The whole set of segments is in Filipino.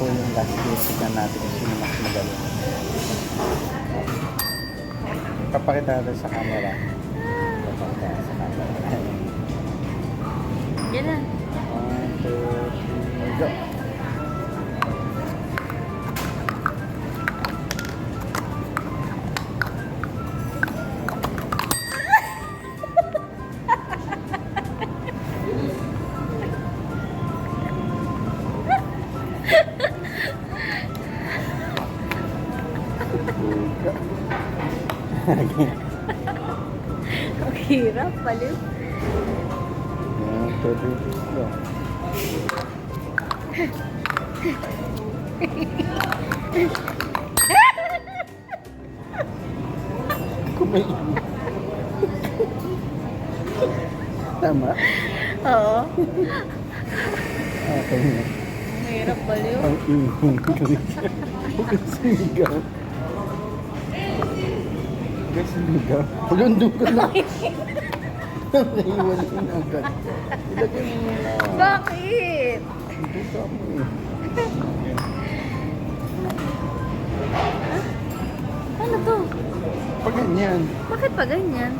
po yung last game. Tignan natin kung sino mas magaling. Papakita natin sa camera. Papakita natin sa camera. Yan na. 1, 2, 3, go! Ang hirap, baliw. Pwede go. Kumain. Tama? Oo. Okay na. Ang hirap, baliw. Ang ingin ko siya. Huwag kang sumigaw. Huwag kang sumigaw. Pulundo ka na. Naiwan ko na agad. Ilagay mo na. Bakit? Ito ka mo eh. Ano to? Pag ganyan. Bakit pa ganyan?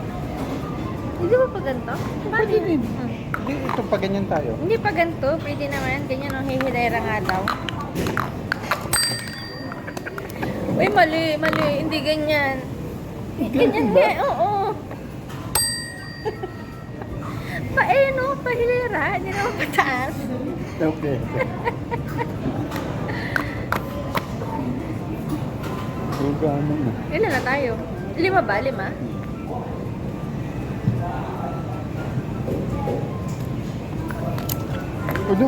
Hindi ba pa ganito? Pwede din. Hindi, ito pag ganyan tayo. Hindi pa ganito. Pwede naman. Ganyan ang hihilera nga daw. Uy, mali, mali. Hindi ganyan. Ganyan ba? nga, oo. No? Pahilera. Hindi naman pataas. Okay. Huwag mo na. Ilan na tayo? 5 ba? 5? Ano?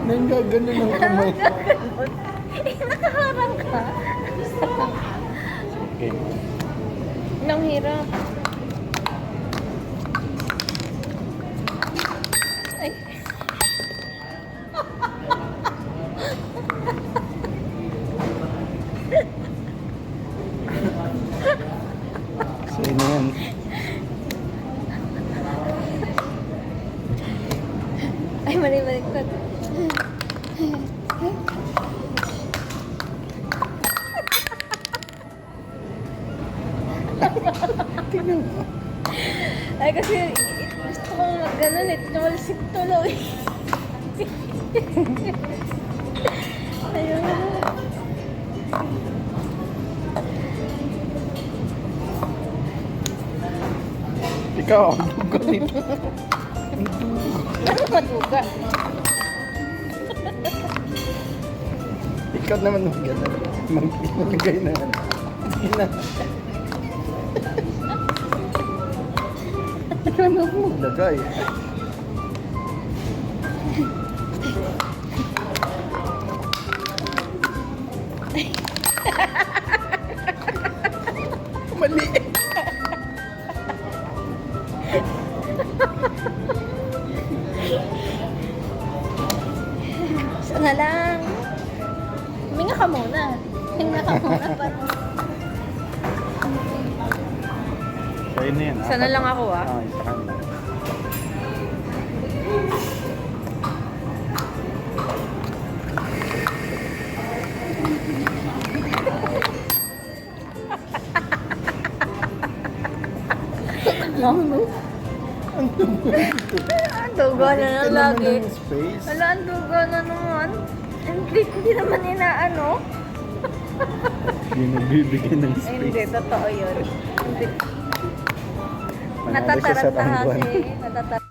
Nanggaganon ang kamay. Nakaharang ka. Okay. Ang hirap. Ay. So, yun na yan. Ay, mali-baliktad. Tingnan mo. Ay, kasi gusto kong mag-ganon eh. Tumalsik tuloy. Ayun. Ikaw, ang dugo nito. Ano matuga? Ikaw naman mag-gano'n. Maglagay na. Hindi na. Ikaw na po maglagay. Mali. Sana lang. Huminga ka muna. Huminga ka muna. Parang... So, yun na yan. Sana lang ako ah. Oo, isa ka na. No? Ang dugo nito. Ang dugo na Bigyan lang naman lagi. ng space. Wala, ang dugo na naman. Hindi naman inaano. Hindi nagbibigay ng Ay, space. hindi. Totoo yun. Hindi. Manalo siya sa Natataranta round one. kasi. Natataranta.